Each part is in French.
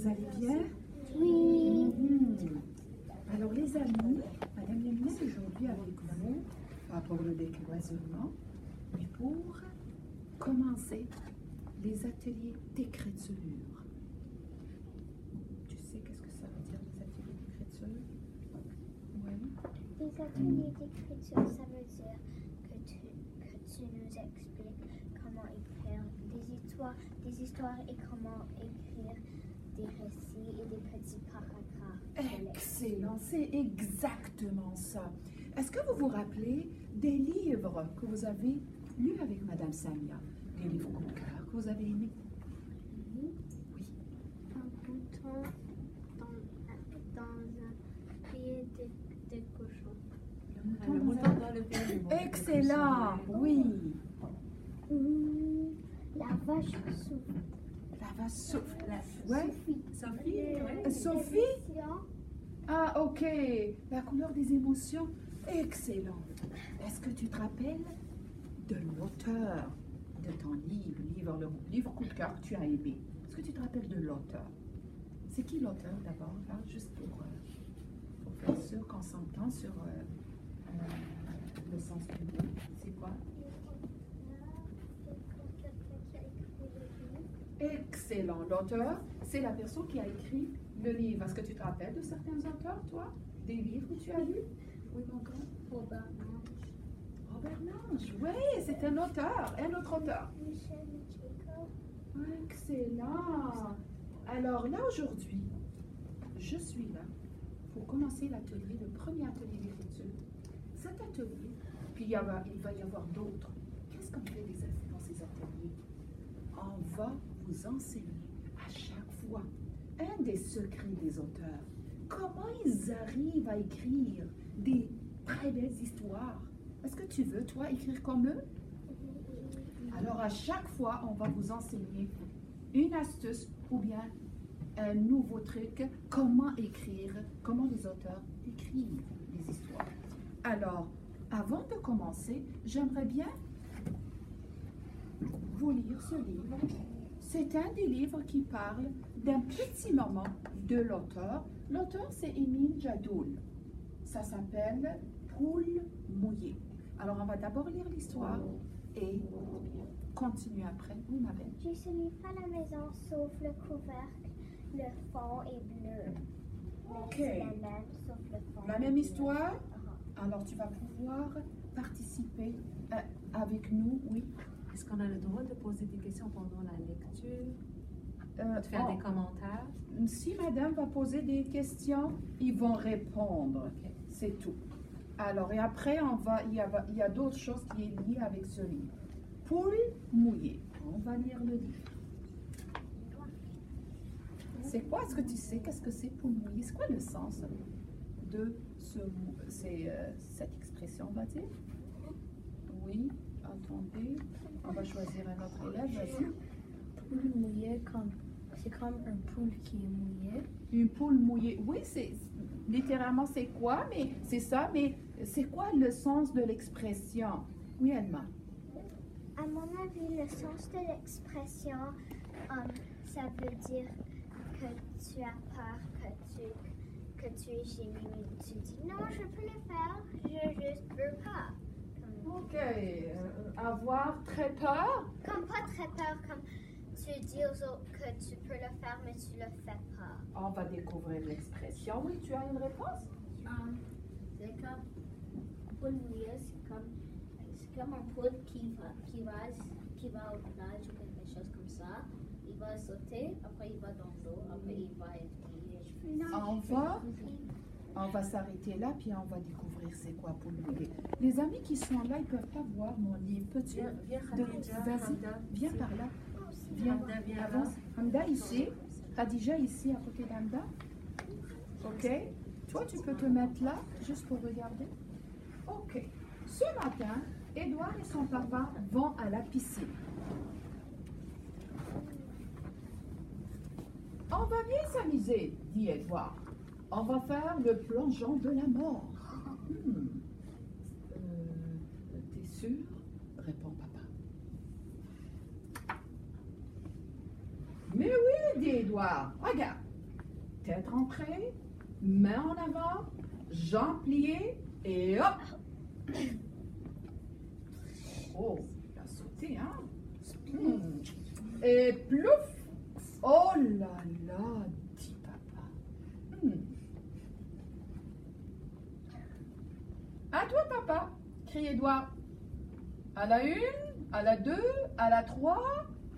Vous allez bien? Oui. Alors les amis, Madame Lemina est aujourd'hui avec vous, pas pour le décloisonnement, mais pour commencer les ateliers d'écriture. Tu sais qu'est-ce que ça veut dire, les ateliers d'écriture? Oui. Les ateliers d'écriture, ça veut dire que tu nous expliques comment écrire des histoires et comment écrire des récits et des petits paragraphes. Excellent, c'est exactement ça. Est-ce que vous vous rappelez des livres que vous avez lus avec Madame Samia? Des livres coup de cœur que vous avez aimés? Oui. Oui. Un bouton dans un pied de cochon. Le mouton dans le pays. Excellent, oui. La vache souffle. La vache souffle. Ouais. Sophie? Sophie, Sophie? Ah, ok. La couleur des émotions. Excellent. Est-ce que tu te rappelles de l'auteur de ton livre, le livre coup de cœur que tu as aimé? Est-ce que tu te rappelles de l'auteur? C'est qui l'auteur d'abord, là, juste pour faire sûr qu'on s'entend sur le sens du mot? C'est quoi? Excellent. L'auteur, c'est la personne qui a écrit le livre. Est-ce que tu te rappelles de certains auteurs, toi? Des livres que tu as lus? Oui, mon grand. Robert Lange. Robert Lange, oui, c'est un auteur, un autre auteur. Michel Jacob. Excellent. Alors là, aujourd'hui, je suis là pour commencer l'atelier, le premier atelier d'écriture. Cet atelier, puis il va y avoir d'autres. Qu'est-ce qu'on fait dans ces ateliers? On va vous enseigner à chaque fois un des secrets des auteurs. Comment ils arrivent à écrire des très belles histoires. Est-ce que tu veux, toi, écrire comme eux? Alors, à chaque fois, on va vous enseigner une astuce ou bien un nouveau truc, comment écrire, comment les auteurs écrivent des histoires. Alors, avant de commencer, j'aimerais bien vous lire ce livre. C'est un des livres qui parle d'un petit moment de l'auteur. L'auteur, c'est Émile Jadoul. Ça s'appelle Poule mouillée. Alors, on va d'abord lire l'histoire et continuer après. Oui, ma belle. J'ai ce livre à la maison, sauf le couvercle. Le fond est bleu. Ok. C'est la même, sauf le fond. La même histoire? Alors, tu vas pouvoir participer avec nous, oui. Est-ce qu'on a le droit de poser des questions pendant la lecture? De faire des commentaires? Si madame va poser des questions, ils vont répondre. Ok. C'est tout. Alors, et après, il y a d'autres choses qui sont liées avec ce livre. Poule mouillée. On va lire le livre. C'est quoi? Est-ce que tu sais qu'est-ce que c'est poule mouillée? C'est quoi le sens de cette expression, on va dire? Oui, attendez. On va choisir un autre élève. Vas-y. Poule mouillée, c'est comme un poule qui est mouillé. Une poule mouillée. Oui, c'est littéralement c'est quoi, mais c'est ça, mais c'est quoi le sens de l'expression? Oui, Alma. À mon avis, le sens de l'expression, ça veut dire que tu as peur, que tu es gêné, mais tu dis non, je peux le faire, je juste veux pas. Ok. Avoir très peur? Comme pas très peur, comme tu dis aux autres que tu peux le faire, mais tu le fais pas. On va découvrir l'expression. Oui, tu as une réponse? C'est comme poule mouillée, c'est comme un poule qui va au plage ou quelque chose comme ça. Il va sauter, après il va dans l'eau, après il va être On va s'arrêter là, puis on va découvrir c'est quoi poule mouillée. Les amis qui sont là, ils ne peuvent pas voir mon livre. Peux-tu? Vas-y, viens par là. Viens, avance. Hamda ici. Khadija ici, à côté d'Hamda. OK. Toi, tu peux te mettre là, juste pour regarder. OK. Ce matin, Édouard et son papa vont à la piscine. On va bien s'amuser, dit Édouard. On va faire le plongeon de la mort. T'es sûr? Répond papa. Mais oui, dit Édouard. Regarde, Tête rentrée, main en avant, jambes pliées et hop! Oh, il a sauté, hein? Et plouf! Oh là là, dit papa. À toi, papa, crie Édouard. À la 1, à la 2, à la 3,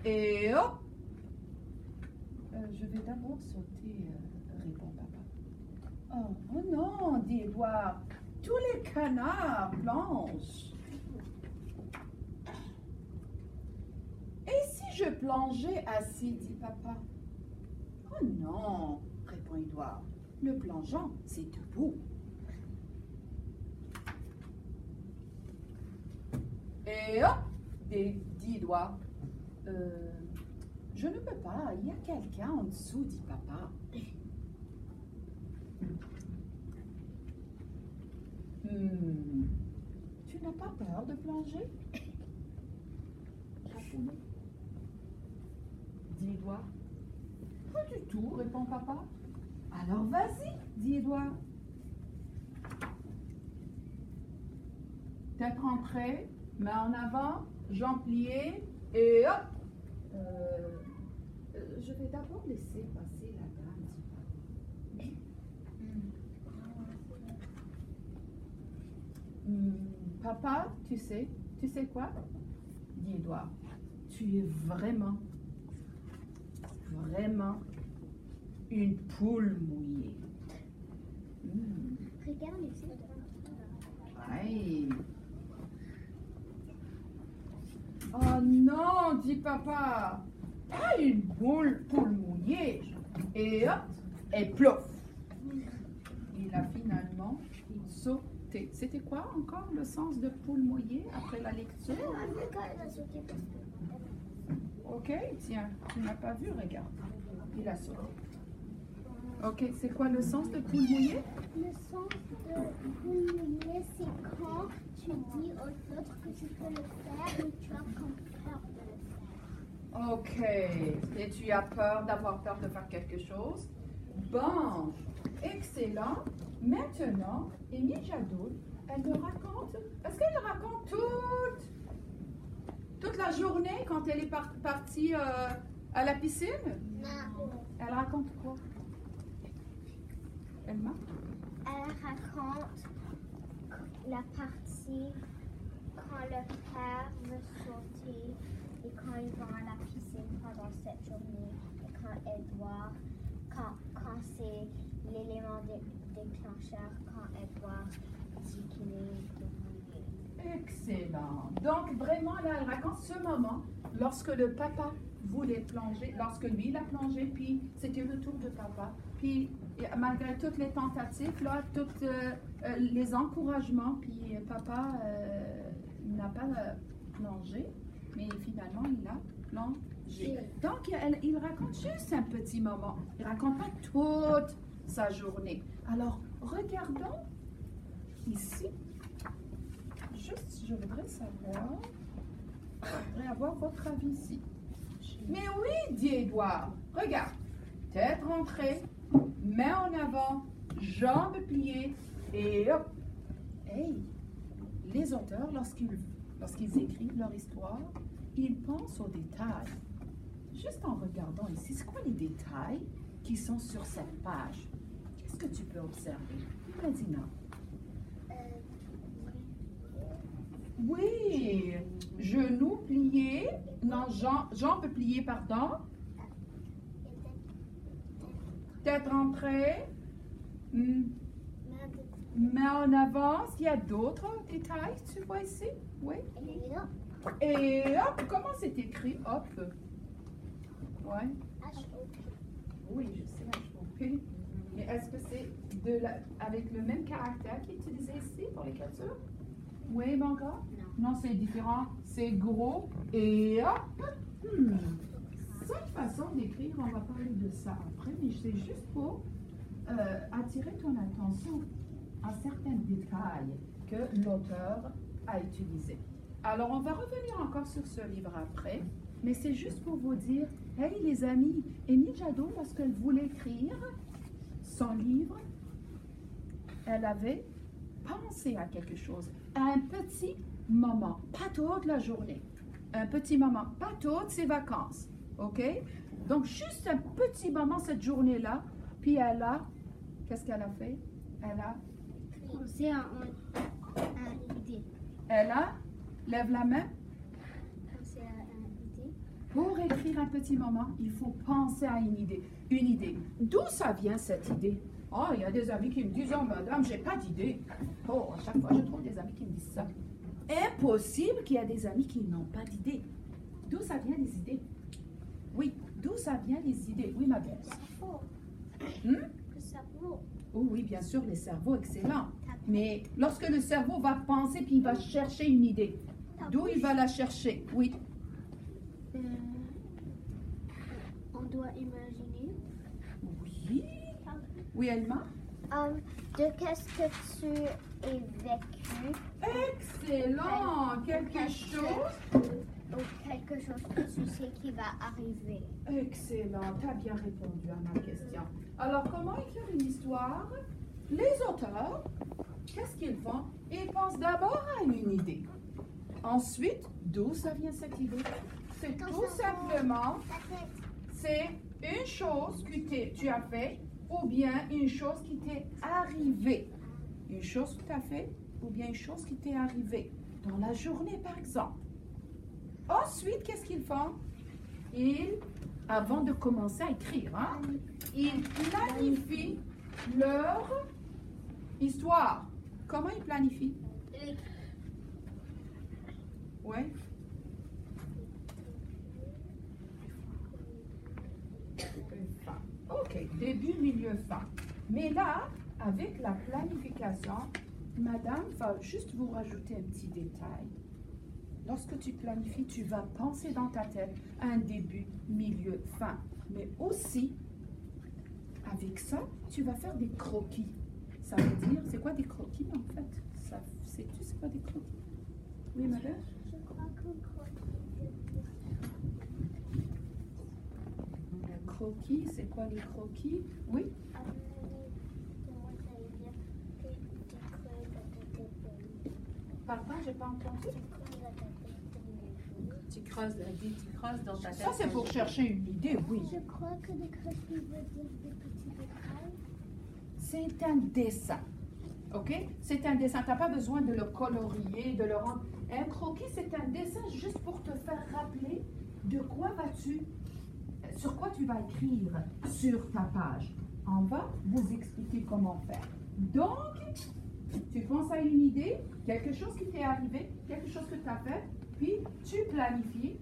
et hop! Je vais d'abord sauter, répond papa. Oh non, dit Édouard, tous les canards plongent. Et si je plongeais assis, dit papa. Oh non, répond Édouard, le plongeon, c'est debout. Et hop, dit Édouard. Je ne peux pas, il y a quelqu'un en dessous, dit papa. Tu n'as pas peur de plonger? Dit Édouard. Pas du tout, répond papa. Alors vas-y, dit Édouard. Tête rentrée, main en avant, jambes pliées, et hop! Je vais d'abord laisser passer la dame, dit papa. Papa, tu sais quoi? Dit Édouard. Tu es vraiment une poule mouillée. Regarde ici. Aïe. Oh non, dit papa. Pas une poule mouillée. Et hop, et plouf. Il a finalement sauté. C'était quoi encore le sens de poule mouillée après la lecture? Ok, tiens, tu n'as pas vu, regarde. Il a sauté. Ok, c'est quoi le sens de poule mouillée? Le sens de poule mouillée, c'est quand tu dis aux autres que tu peux le faire, mais tu as comme peur de le faire. Ok, et tu as peur d'avoir peur de faire quelque chose? Bon, excellent. Maintenant, Émile Jadot, elle me raconte, est-ce qu'elle raconte toute la journée quand elle est partie à la piscine? Non. Elle raconte quoi? Elle raconte la partie quand le père veut sauter et quand ils vont à la piscine pendant cette journée et quand Édouard, quand c'est l'élément déclencheur, quand Édouard dit qu'il est mouillé. Excellent. Donc, vraiment, là, elle raconte ce moment lorsque le papa voulait plonger, lorsque lui, il a plongé, puis c'était le tour de papa. Puis, malgré toutes les tentatives, là, tous les encouragements, puis papa n'a pas plongé, mais finalement, il a plongé. Donc, il raconte juste un petit moment. Il ne raconte pas toute sa journée. Alors, regardons ici. Juste, je voudrais avoir votre avis ici. Mais oui, dit Édouard. Regarde. Tête rentrée, main en avant, jambes pliées et hop. Hey, les auteurs, lorsqu'ils écrivent leur histoire, ils pensent aux détails. Juste en regardant ici, c'est quoi les détails qui sont sur cette page? Qu'est-ce que tu peux observer? Nadina. Oui, genoux pliés, non, jambes pliées, pardon. Tête rentrée, main en avant. Il y a d'autres détails, tu vois ici? Oui. Et hop, comment c'est écrit? Hop. Ouais. Oui, je sais, H-O-P. Mais est-ce que c'est avec le même caractère qui est utilisé ici pour l'écriture? Oui, mon gars? Non, c'est différent. C'est gros et hop. Cette façon d'écrire, on va parler de ça après, mais c'est juste pour attirer ton attention à certains détails que l'auteur a utilisés. Alors, on va revenir encore sur ce livre après, mais c'est juste pour vous dire, hey les amis, Émile Jadot, lorsqu'elle voulait écrire, son livre, elle avait pensé à quelque chose, à un petit moment, pas toute la journée, un petit moment, pas toutes ses vacances, ok? Donc, juste un petit moment cette journée-là, puis elle a, qu'est-ce qu'elle a fait? Elle a, C'est un idée. elle a, lève la main. C'est une idée. Pour écrire un petit moment, il faut penser à une idée. Une idée. D'où ça vient cette idée? Oh, il y a des amis qui me disent, oh madame, j'ai pas d'idée. Oh, à chaque fois, je trouve des amis qui me disent ça. Impossible qu'il y ait des amis qui n'ont pas d'idée. D'où ça vient les idées? Oui, d'où ça vient les idées? Oui, ma belle. Cerveau. Le cerveau. Oh oui, bien sûr, les cerveaux, excellent. Mais lorsque le cerveau va penser puis il va chercher une idée, d'où il va la chercher? Oui. On doit imaginer. Oui. Oui, Elma? De qu'est-ce que tu as vécu Excellent! Quelque chose? ou quelque chose que tu sais qui va arriver. Excellent, tu as bien répondu à ma question. Alors, comment écrire une histoire? Les auteurs, qu'est-ce qu'ils font? Ils pensent d'abord à une idée. Ensuite, d'où ça vient cette idée? C'est tout simplement, c'est une chose que tu as fait ou bien une chose qui t'est arrivée. Une chose que tu as fait ou bien une chose qui t'est arrivée. Dans la journée, par exemple. Ensuite, qu'est-ce qu'ils font? Avant de commencer à écrire, ils planifient leur histoire. Comment ils planifient? Oui. Fin. OK, début, milieu, fin. Mais là, avec la planification, madame va juste vous rajouter un petit détail. Lorsque tu planifies, tu vas penser dans ta tête un début, milieu, fin. Mais aussi, avec ça, tu vas faire des croquis. Ça veut dire, c'est quoi des croquis en fait? Sais-tu c'est quoi des croquis? Oui, madame? Je crois que Croquis, c'est quoi les croquis? Oui? Pardon, j'ai pas entendu. Tu creuses dans ta tête. Ça, c'est pour chercher une idée, oui. Je crois que des croquis veut dire des petits détails. C'est un dessin. OK? C'est un dessin. Tu n'as pas besoin de le colorier, de le rendre. Un croquis, c'est un dessin juste pour te faire rappeler de quoi sur quoi tu vas écrire sur ta page. On va vous expliquer comment faire. Donc, tu penses à une idée, quelque chose qui t'est arrivé, quelque chose que tu as fait, puis tu planifies.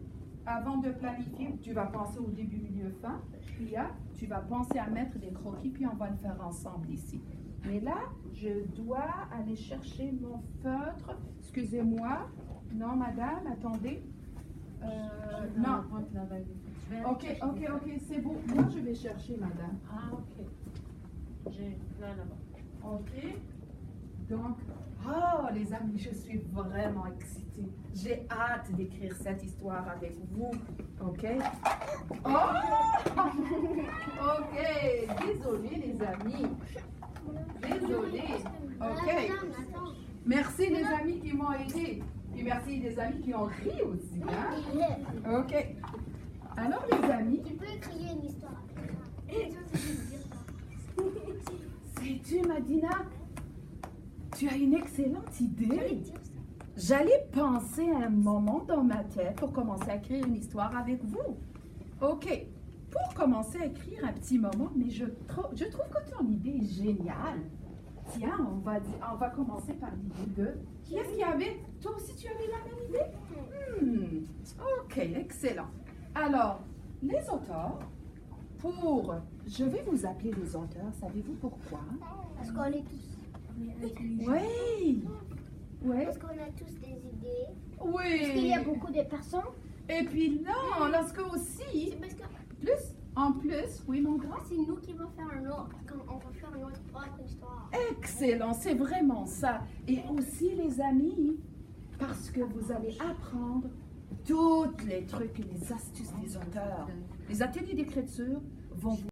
Avant de planifier, tu vas penser au début, milieu, fin. Puis là, tu vas penser à mettre des croquis, puis on va le faire ensemble ici. Mais là, je dois aller chercher mon feutre. Excusez-moi. Non, madame, attendez. Non. Ok, c'est bon. Moi, je vais chercher, madame. Ah, ok. J'ai plein là-bas. Ok. Donc, oh, les amis, je suis vraiment excitée. J'ai hâte d'écrire cette histoire avec vous. Ok? Oh! Ok. Désolée, les amis. Désolée. Ok. Merci les amis qui m'ont aidé. Et merci les amis qui ont ri aussi. Hein? Ok. Alors, les amis. Tu peux écrire une histoire. Sais-tu, Madina? Tu as une excellente idée. J'allais penser à un moment dans ma tête pour commencer à écrire une histoire avec vous. OK. Pour commencer à écrire un petit moment, mais je trouve que ton idée est géniale. Tiens, on va commencer par l'idée de... Qui est-ce qui avait... Toi aussi, tu avais la même idée? OK, excellent. Alors, les auteurs, je vais vous appeler les auteurs. Savez-vous pourquoi? Parce qu'on est tous. Oui. Oui. Parce qu'on a tous des idées. Oui. Parce qu'il y a beaucoup de personnes. Et puis non, lorsque aussi, C'est parce que en plus, oui mon grand. c'est nous qui va faire on va faire notre propre histoire. Excellent, c'est vraiment ça. Et aussi les amis, parce que vous allez apprendre tous les trucs et les astuces des auteurs. Les ateliers d'écriture vont vous